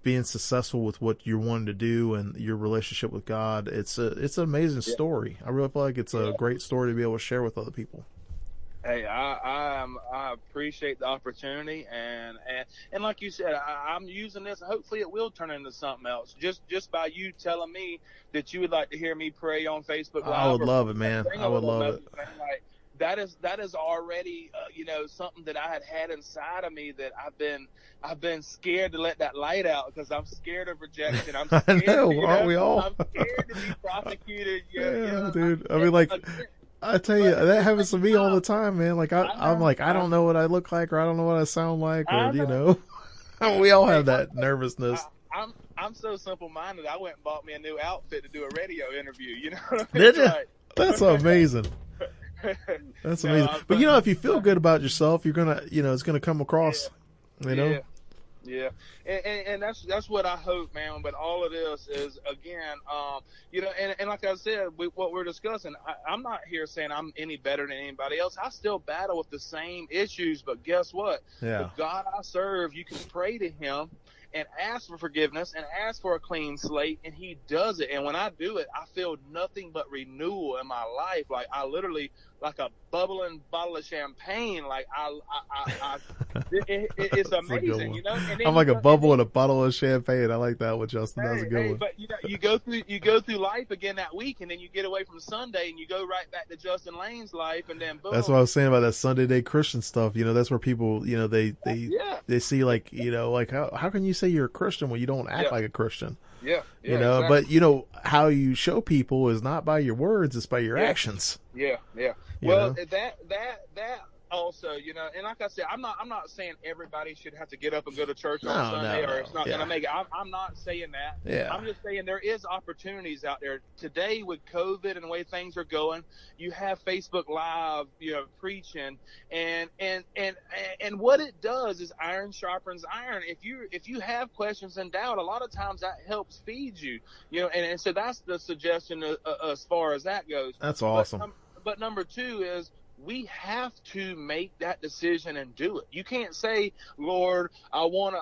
being successful with what you're wanting to do and your relationship with God. It's an amazing story. I really feel like it's a great story to be able to share with other people. Hey, I appreciate the opportunity, and like you said, I'm using this. Hopefully, it will turn into something else. Just by you telling me that you would like to hear me pray on Facebook Live. I would love it, man. I would love it. Like, that is already something that I had inside of me that I've been scared to let that light out because I'm scared of rejection. I'm scared. I know, aren't we all? I'm scared to be prosecuted. Dude. I mean, like. I tell you, that happens to me all the time, man. Like I'm like, I don't know what I look like, or I don't know what I sound like, or we all have that nervousness. I'm so simple-minded. I went and bought me a new outfit to do a radio interview. You know what I mean? Did you? That's amazing. That's amazing. But if you feel good about yourself, you're gonna, it's gonna come across. Yeah, and that's what I hope, man. But all of this is, again, and like I said, what we're discussing, I'm not here saying I'm any better than anybody else. I still battle with the same issues, but guess what? The God I serve, you can pray to Him and ask for forgiveness and ask for a clean slate, and He does it. And when I do it, I feel nothing but renewal in my life. Like I literally, like a bubbling bottle of champagne. Like it's amazing, And I'm like a bubble in a bottle of champagne. I like that one, Justin. That was a good one. But you go through life again that week, and then you get away from Sunday, and you go right back to Justin Lane's life, and then boom. That's what I was saying about that Sunday day Christian stuff. That's where people, they see like, like how can you say you're a Christian when you don't act like a Christian? Exactly. But how you show people is not by your words, it's by your actions. Well, that also, and like I said, I'm not saying everybody should have to get up and go to church on Sunday, or it's not going to make it. I'm not saying that. I'm just saying there is opportunities out there today with COVID and the way things are going. You have Facebook Live, preaching, and what it does is iron sharpens iron. If you have questions and doubt, a lot of times that helps feed you, and so that's the suggestion as far as that goes. That's awesome. But number two is, we have to make that decision and do it. You can't say, Lord, I want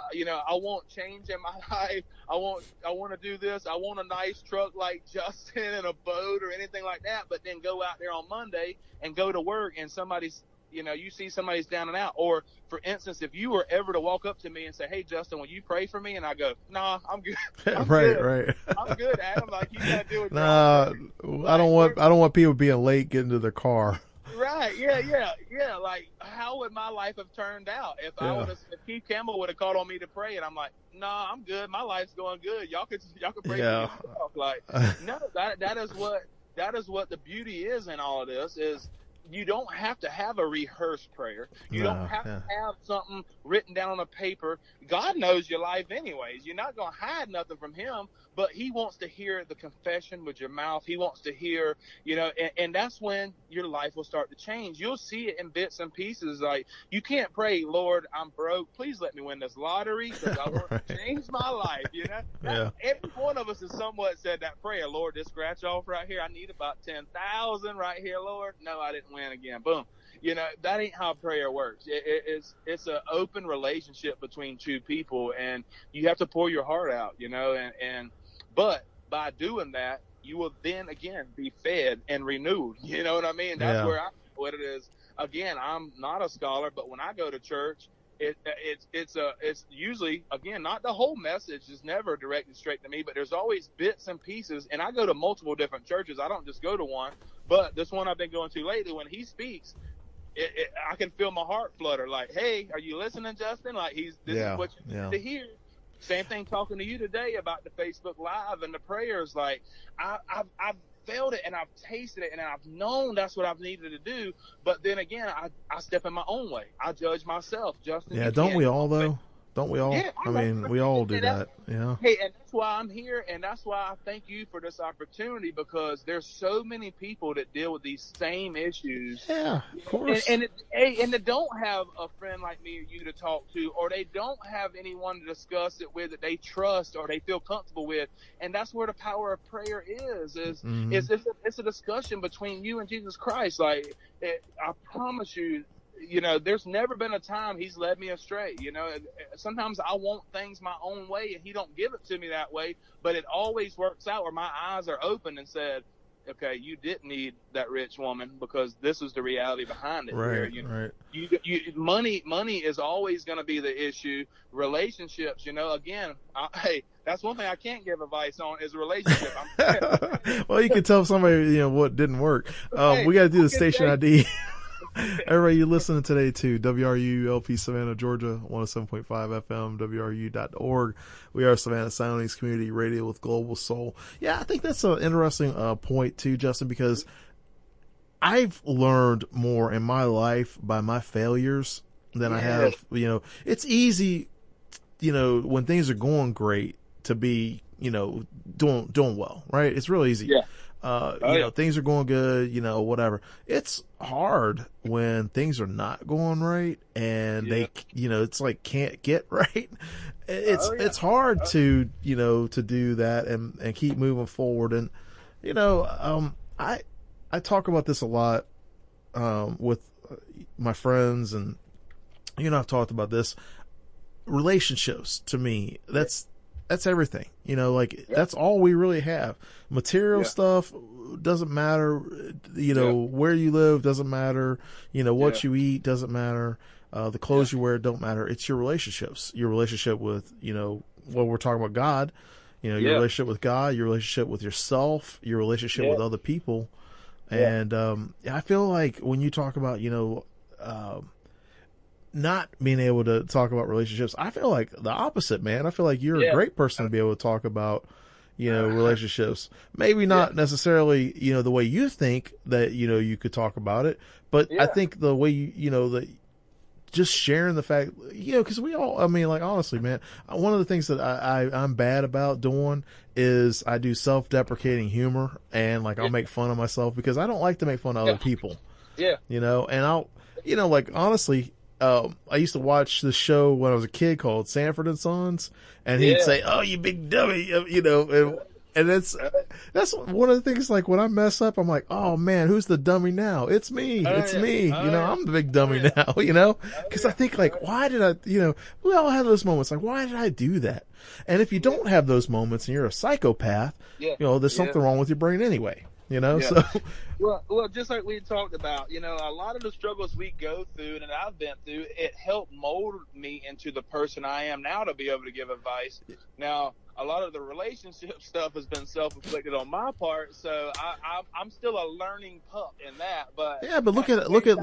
change in my life. I want to do this. I want a nice truck like Justin and a boat or anything like that. But then go out there on Monday and go to work, and somebody's, you see somebody's down and out. Or for instance, if you were ever to walk up to me and say, hey, Justin, will you pray for me? And I go, nah, I'm good. Right. I'm good, Adam. Like, you got to do it. Nah, I don't want people being late getting to their car. Right, yeah. Like, how would my life have turned out if if Keith Campbell would have called on me to pray, and I'm like, nah, I'm good. My life's going good. Y'all could pray for yourself. Like, no, that is what the beauty is in all of this is. You don't have to have a rehearsed prayer. You don't have to have something written down on a paper. God knows your life anyways. You're not going to hide nothing from Him, but He wants to hear the confession with your mouth. He wants to hear, and that's when your life will start to change. You'll see it in bits and pieces. Like, you can't pray, Lord, I'm broke. Please let me win this lottery because I want to change my life, Every one of us has somewhat said that prayer. Lord, this scratch off right here, I need about 10,000 right here, Lord. No, I didn't win again. Boom. That ain't how prayer works. It's an open relationship between two people, and you have to pour your heart out, but by doing that, you will then again be fed and renewed. You know what I mean? That's where what it is. Again, I'm not a scholar, but when I go to church, it's usually, again, not the whole message is never directed straight to me, but there's always bits and pieces. And I go to multiple different churches. I don't just go to one, but this one I've been going to lately, when he speaks, I can feel my heart flutter. Like, hey, are you listening, Justin? Like, this is what you need to hear. Same thing talking to you today about the Facebook Live and the prayers. Like, I've felt it and I've tasted it and I've known that's what I've needed to do. But then again, I step in my own way. I judge myself, Justin. Yeah, don't we all though? Don't we all? Yeah, I mean, we all do that. Yeah. Hey, and that's why I'm here, and that's why I thank you for this opportunity, because there's so many people that deal with these same issues. Yeah, of course. And they don't have a friend like me or you to talk to, or they don't have anyone to discuss it with that they trust or they feel comfortable with. And that's where the power of prayer is it's a discussion between you and Jesus Christ. Like, I promise you, there's never been a time he's led me astray. Sometimes I want things my own way and he don't give it to me that way, but it always works out where my eyes are open and said, okay, you didn't need that rich woman because this is the reality behind it. Right, right. Money is always going to be the issue. Relationships, again, hey, that's one thing I can't give advice on is a relationship. Well, you can tell somebody, what didn't work. We got to do the station ID. Everybody, you're listening today to WRU-LP Savannah, Georgia, 107.5 FM, WRU.org. We are Savannah Soundings Community Radio with Global Soul. Yeah, I think that's an interesting point too, Justin, because I've learned more in my life by my failures than I have. It's easy, when things are going great to be, doing well, right? It's real easy. Yeah. Things are going good, whatever. It's hard when things are not going right and they, it's like can't get right. It's hard to, to do that and keep moving forward. And, I talk about this a lot, with my friends and, I've talked about this. Relationships to me, that's everything, that's all we really have. Material stuff doesn't matter, where you live doesn't matter, what you eat doesn't matter, the clothes you wear don't matter. It's your relationships, your relationship with, we're talking about God, your relationship with God, your relationship with yourself, your relationship with other people. And, I feel like when you talk about, not being able to talk about relationships, I feel like the opposite, man. I feel like you're a great person to be able to talk about, relationships. Maybe not necessarily, the way you think that, you could talk about it, but I think the way that just sharing the fact, because we all, honestly, man, one of the things that I'm bad about doing is I do self-deprecating humor and I'll make fun of myself because I don't like to make fun of other people. Yeah. And I'll, honestly, I used to watch the show when I was a kid called Sanford and Sons, and he'd say, "Oh, you big dummy," and that's one of the things. Like when I mess up, I'm like, "Oh man, who's the dummy now? It's me. It's me. I'm the big dummy now. Because I think why did I? We all have those moments. Like, why did I do that? And if you don't have those moments and you're a psychopath, there's something wrong with your brain anyway. So. Well, just like we talked about, a lot of the struggles we go through and that I've been through, it helped mold me into the person I am now to be able to give advice. Now, a lot of the relationship stuff has been self-inflicted on my part, so I'm still a learning pup in that. But but look at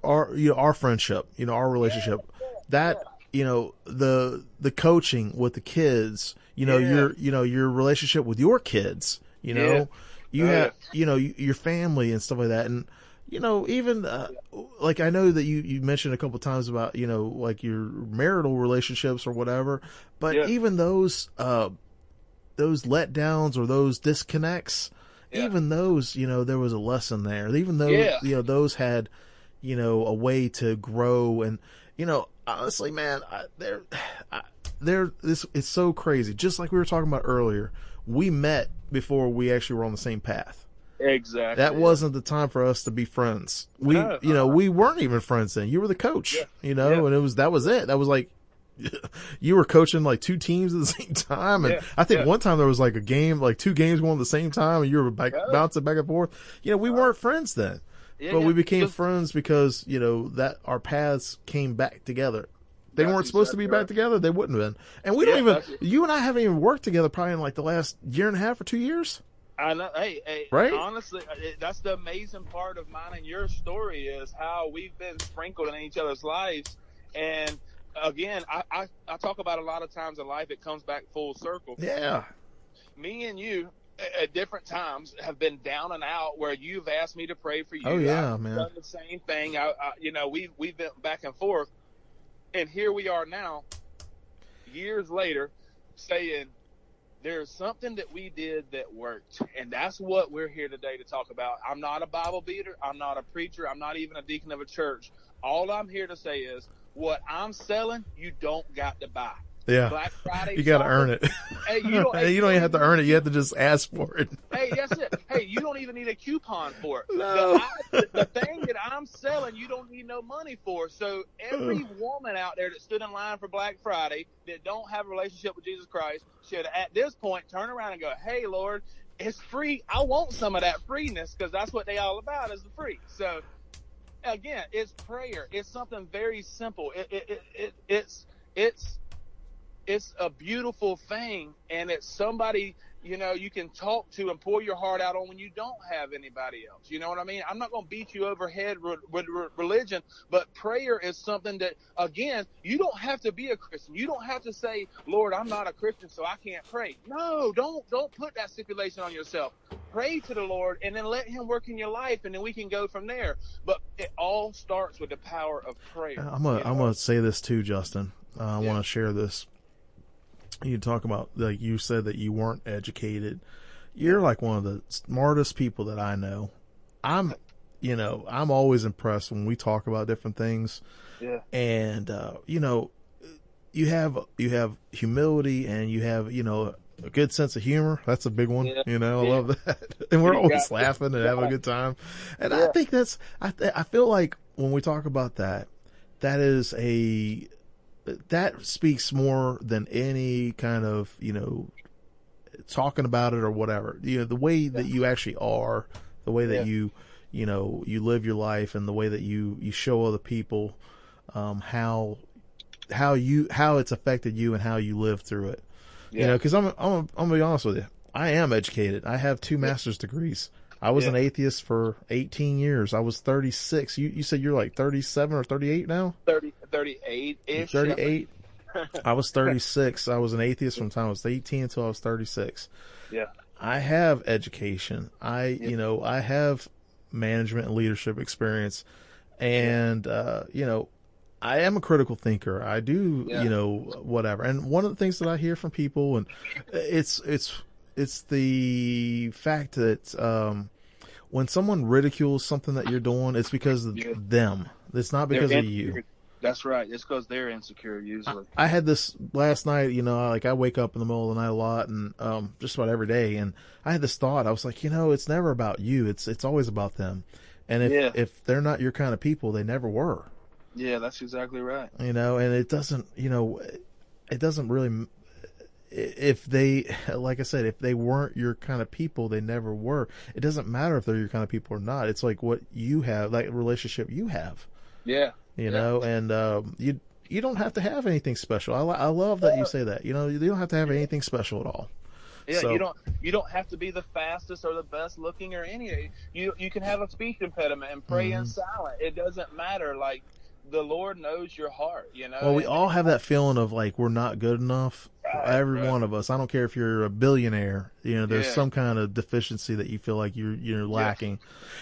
our friendship, our relationship, that the coaching with the kids, your relationship with your kids, you have, your family and stuff like that. And, even, I know that you mentioned a couple of times about, your marital relationships or whatever, but even those letdowns or those disconnects, even those, there was a lesson there. Even though, those had, a way to grow. And, honestly, man, it's so crazy. Just like we were talking about earlier, we met before we actually were on the same path. Exactly. That wasn't the time for us to be friends. We weren't even friends then. You were the coach, and that was it. That was like, you were coaching two teams at the same time. And I think one time there was a game, 2 games going at the same time and you were bouncing back and forth. We weren't friends then, but we became friends because, that our paths came back together. They weren't supposed to be back together. They wouldn't have been. And we don't even, you and I haven't even worked together probably in the last year and a half or 2 years. I know. Hey, Right? honestly, that's the amazing part of mine and your story is how we've been sprinkled in each other's lives. And again, I talk about a lot of times in life, it comes back full circle. Yeah. Me and you at different times have been down and out where you've asked me to pray for you. Oh, yeah, I've man. done the same thing. We've been back and forth. And here we are now, years later, saying, there's something that we did that worked, and that's what we're here today to talk about. I'm not a Bible beater. I'm not a preacher. I'm not even a deacon of a church. All I'm here to say is what I'm selling, you don't got to buy. Yeah. Black Friday. You got to earn it. Hey, you don't even have to earn it. You have to just ask for it. Hey, that's it. Hey, you don't even need a coupon for it. No. The thing that I'm selling, you don't need no money for. So every woman out there that stood in line for Black Friday that don't have a relationship with Jesus Christ should, at this point, turn around and go, hey, Lord, it's free. I want some of that freeness, because that's what they all about, is the free. So, again, it's prayer. It's something very simple. It's a beautiful thing, and it's somebody, you can talk to and pour your heart out on when you don't have anybody else. You know what I mean? I'm not going to beat you over head with religion, but prayer is something that, again, you don't have to be a Christian. You don't have to say, Lord, I'm not a Christian, so I can't pray. No, don't put that stipulation on yourself. Pray to the Lord, and then let him work in your life, and then we can go from there. But it all starts with the power of prayer. I'm gonna say this too, Justin. I want to share this. You talk about, like you said, that you weren't educated. You're like one of the smartest people that I know. I'm always impressed when we talk about different things. Yeah. And you have humility, and you have a good sense of humor. That's a big one. Yeah. I love that. And we're always laughing and having a good time. And I think I feel like when we talk about that speaks more than any kind of, talking about it or whatever. The way that you actually are, the way that you live your life, and the way that you show other people, how it's affected you and how you live through it. Yeah. Because I'm gonna be honest with you. I am educated. I have 2 master's degrees. I was an atheist for 18 years. I was 36. You said you're like 37 or 38 now? 38-ish. 38. I was 36. I was an atheist from the time I was 18 until I was 36. Yeah. I have education. I have management and leadership experience. And, I am a critical thinker. I do, whatever. And one of the things that I hear from people, and it's the fact that when someone ridicules something that you're doing, it's because of them. It's not because of you. That's right. It's because they're insecure usually. I had this last night. I wake up in the middle of the night a lot, and just about every day. And I had this thought. I was like, it's never about you. It's always about them. And if they're not your kind of people, they never were. Yeah, that's exactly right. And it doesn't. It doesn't really. If they, like I said, if they weren't your kind of people, they never were. It doesn't matter if they're your kind of people or not. It's like what you have, like relationship you have. Yeah. And you don't have to have anything special. I love that you say that. You don't have to have anything special at all. Yeah, so, you don't have to be the fastest or the best looking or any. You can have a speech impediment and pray in silent. It doesn't matter. Like, the Lord knows your heart, Well, we all have that feeling of like we're not good enough. Every one of us. I don't care if you're a billionaire. There's some kind of deficiency that you feel like you're lacking.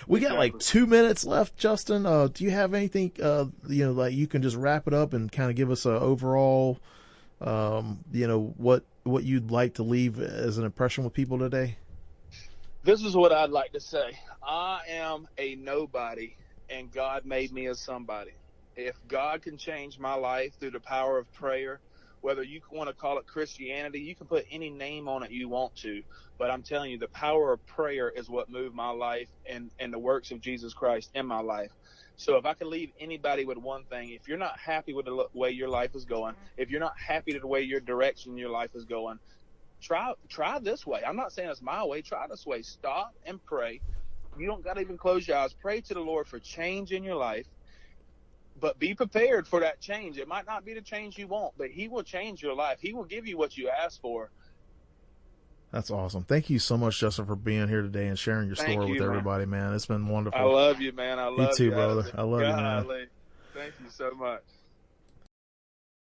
We got like 2 minutes left, Justin. Do you have anything? Like you can just wrap it up and kind of give us a overall. What you'd like to leave as an impression with people today. This is what I'd like to say. I am a nobody, and God made me as somebody. If God can change my life through the power of prayer, whether you want to call it Christianity, you can put any name on it you want to. But I'm telling you, the power of prayer is what moved my life and the works of Jesus Christ in my life. So if I can leave anybody with one thing, if you're not happy with the way your life is going, if you're not happy with the way your direction your life is going, try this way. I'm not saying it's my way. Try this way. Stop and pray. You don't got to even close your eyes. Pray to the Lord for change in your life. But be prepared for that change. It might not be the change you want, but he will change your life. He will give you what you ask for. That's awesome. Thank you so much, Justin, for being here today and sharing your story with everybody, man. It's been wonderful. I love you, man. I love you. You too, brother. I love you, man. Thank you so much.